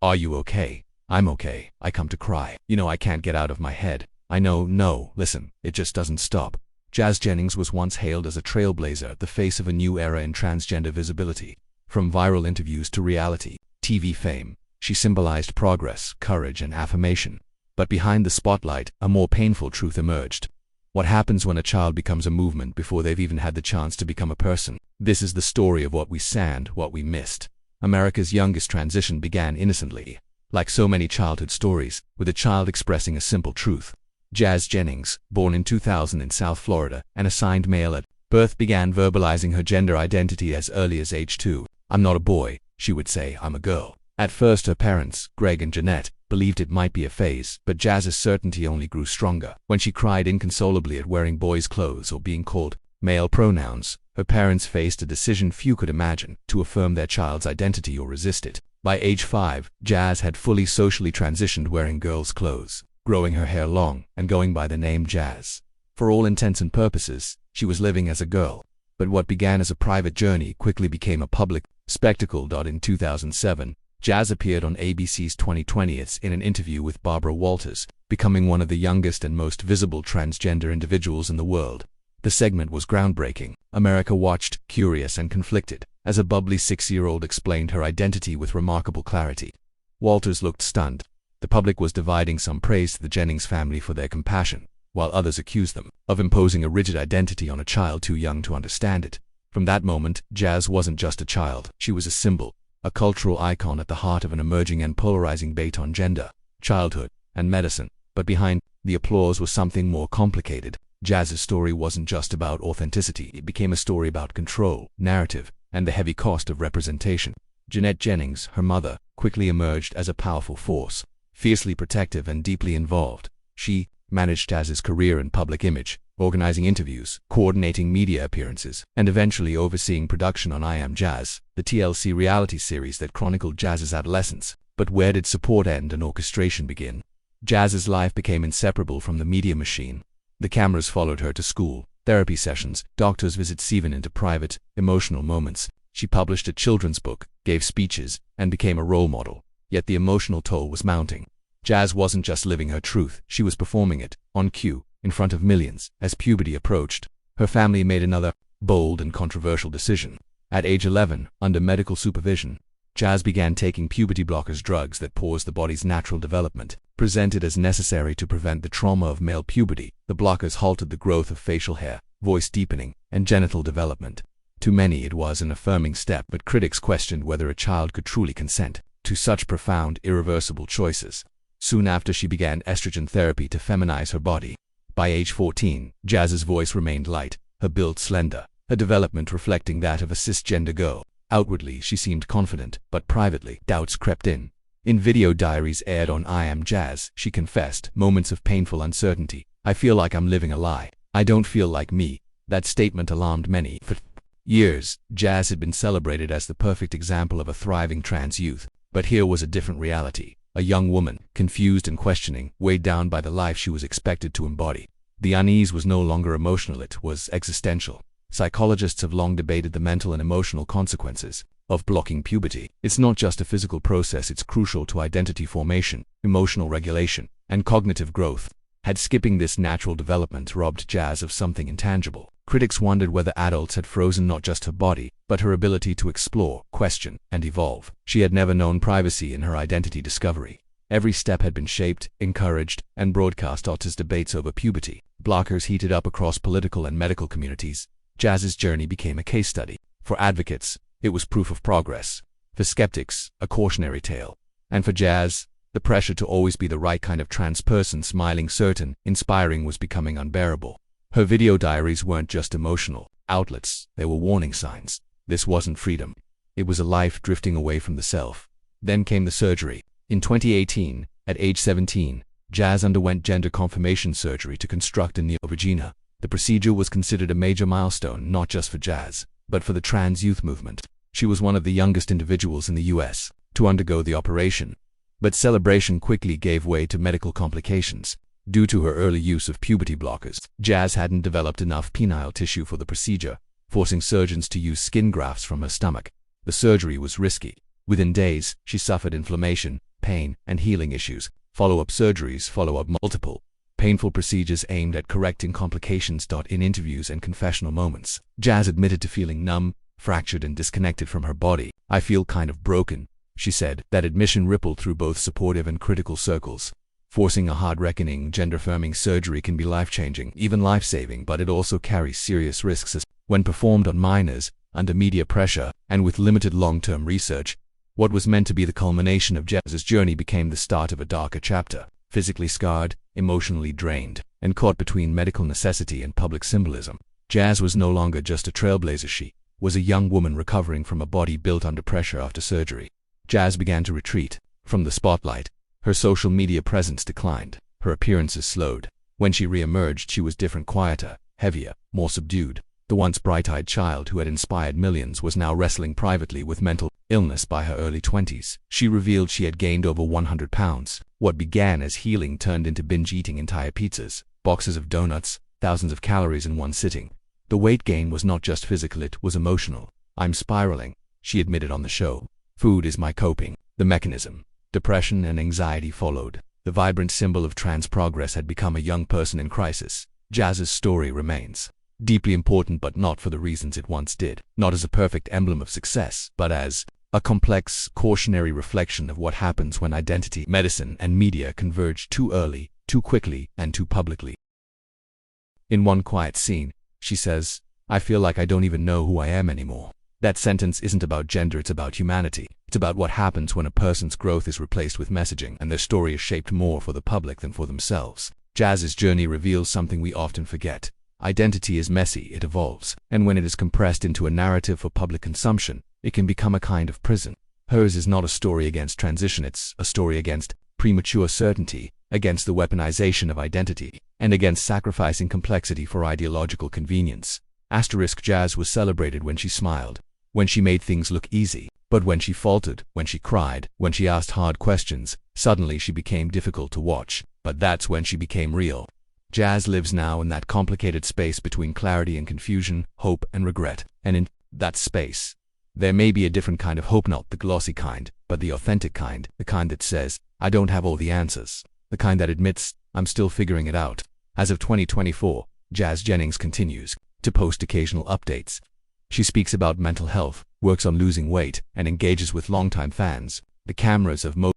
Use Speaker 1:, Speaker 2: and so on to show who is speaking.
Speaker 1: Are you okay? I'm okay. I come to cry. I can't get out of my head. I know, no, listen, it just doesn't stop. Jazz Jennings was once hailed as a trailblazer, the face of a new era in transgender visibility. From viral interviews to reality TV fame, she symbolized progress, courage, and affirmation. But behind the spotlight, a more painful truth emerged. What happens when a child becomes a movement before they've even had the chance to become a person? This is the story of what we sand, what we missed. America's youngest transition began innocently, like so many childhood stories, with a child expressing a simple truth. Jazz Jennings, born in 2000 in South Florida and assigned male at birth, began verbalizing her gender identity as early as age 2. "I'm not a boy," she would say, "I'm a girl." At first her parents, Greg and Jeanette, believed it might be a phase, but Jazz's certainty only grew stronger. When she cried inconsolably at wearing boys' clothes or being called male pronouns, her parents faced a decision few could imagine: to affirm their child's identity or resist it. By age 5, Jazz had fully socially transitioned, wearing girls' clothes, growing her hair long, and going by the name Jazz. For all intents and purposes, she was living as a girl. But what began as a private journey quickly became a public spectacle. In 2007, Jazz appeared on ABC's 2020s in an interview with Barbara Walters, becoming one of the youngest and most visible transgender individuals in the world. The segment was groundbreaking. America watched, curious and conflicted, as a bubbly 6-year-old explained her identity with remarkable clarity. Walters looked stunned. The public was dividing. Some praised the Jennings family for their compassion, while others accused them of imposing a rigid identity on a child too young to understand it. From that moment, Jazz wasn't just a child. She was a symbol, a cultural icon at the heart of an emerging and polarizing debate on gender, childhood, and medicine. But behind the applause was something more complicated. Jazz's story wasn't just about authenticity. It became a story about control, narrative, and the heavy cost of representation. Jeanette Jennings, her mother, quickly emerged as a powerful force, fiercely protective and deeply involved. She managed Jazz's career and public image, organizing interviews, coordinating media appearances, and eventually overseeing production on I Am Jazz, the TLC reality series that chronicled Jazz's adolescence. But where did support end and orchestration begin? Jazz's life became inseparable from the media machine. The cameras followed her to school, therapy sessions, doctors' visits, even into private, emotional moments. She published a children's book, gave speeches, and became a role model. Yet the emotional toll was mounting. Jazz wasn't just living her truth, she was performing it, on cue, in front of millions. As puberty approached, her family made another bold and controversial decision. At age 11, under medical supervision, Jazz began taking puberty blockers, drugs that pause the body's natural development. Presented as necessary to prevent the trauma of male puberty, the blockers halted the growth of facial hair, voice deepening, and genital development. To many it was an affirming step, but critics questioned whether a child could truly consent to such profound, irreversible choices. Soon after, she began estrogen therapy to feminize her body. By age 14, Jazz's voice remained light, her build slender, her development reflecting that of a cisgender girl. Outwardly, she seemed confident, but privately, doubts crept in. In video diaries aired on I Am Jazz, she confessed moments of painful uncertainty. "I feel like I'm living a lie. I don't feel like me." That statement alarmed many. For years, Jazz had been celebrated as the perfect example of a thriving trans youth. But here was a different reality. A young woman, confused and questioning, weighed down by the life she was expected to embody. The unease was no longer emotional, it was existential. Psychologists have long debated the mental and emotional consequences of blocking puberty. It's not just a physical process, it's crucial to identity formation, emotional regulation, and cognitive growth. Had skipping this natural development robbed Jazz of something intangible? Critics wondered whether adults had frozen not just her body, but her ability to explore, question, and evolve. She had never known privacy in her identity discovery. Every step had been shaped, encouraged, and broadcast. As debates over puberty blockers heated up across political and medical communities, Jazz's journey became a case study. For advocates, it was proof of progress. For skeptics, a cautionary tale. And for Jazz, the pressure to always be the right kind of trans person, smiling, certain, inspiring, was becoming unbearable. Her video diaries weren't just emotional outlets, they were warning signs. This wasn't freedom. It was a life drifting away from the self. Then came the surgery. In 2018, at age 17, Jazz underwent gender confirmation surgery to construct a neovagina. The procedure was considered a major milestone, not just for Jazz, but for the trans youth movement. She was one of the youngest individuals in the US to undergo the operation. But celebration quickly gave way to medical complications. Due to her early use of puberty blockers, Jazz hadn't developed enough penile tissue for the procedure, forcing surgeons to use skin grafts from her stomach. The surgery was risky. Within days, she suffered inflammation, pain and healing issues, follow-up surgeries, follow-up multiple painful procedures aimed at correcting complications. In interviews and confessional moments, Jazz admitted to feeling numb, fractured and disconnected from her body. "I feel kind of broken," she said. That admission rippled through both supportive and critical circles, forcing a hard reckoning. Gender-affirming surgery can be life-changing, even life-saving, but it also carries serious risks as when performed on minors, under media pressure, and with limited long-term research. What was meant to be the culmination of Jazz's journey became the start of a darker chapter. Physically scarred, emotionally drained, and caught between medical necessity and public symbolism, Jazz was no longer just a trailblazer. She was a young woman recovering from a body built under pressure after surgery. Jazz began to retreat from the spotlight. Her social media presence declined. Her appearances slowed. When she re-emerged, she was different, quieter, heavier, more subdued. The once bright-eyed child who had inspired millions was now wrestling privately with mental illness. By her early 20s, she revealed she had gained over 100 pounds. What began as healing turned into binge-eating entire pizzas, boxes of donuts, thousands of calories in one sitting. The weight gain was not just physical, it was emotional. "I'm spiraling," she admitted on the show. "Food is my coping." The mechanism. Depression and anxiety followed. The vibrant symbol of trans progress had become a young person in crisis. Jazz's story remains deeply important, but not for the reasons it once did. Not as a perfect emblem of success, but as a complex, cautionary reflection of what happens when identity, medicine, and media converge too early, too quickly, and too publicly. In one quiet scene, she says, "I feel like I don't even know who I am anymore." That sentence isn't about gender, it's about humanity. It's about what happens when a person's growth is replaced with messaging, and their story is shaped more for the public than for themselves. Jazz's journey reveals something we often forget. Identity is messy, it evolves, and when it is compressed into a narrative for public consumption, it can become a kind of prison. Hers is not a story against transition, it's a story against premature certainty, against the weaponization of identity, and against sacrificing complexity for ideological convenience. Jazz was celebrated when she smiled, when she made things look easy, but when she faltered, when she cried, when she asked hard questions, suddenly she became difficult to watch. But that's when she became real. Jazz lives now in that complicated space between clarity and confusion, hope and regret. And in that space, there may be a different kind of hope, not the glossy kind, but the authentic kind, the kind that says, "I don't have all the answers," the kind that admits, "I'm still figuring it out." As of 2024, Jazz Jennings continues to post occasional updates. She speaks about mental health, works on losing weight, and engages with longtime fans. The cameras of most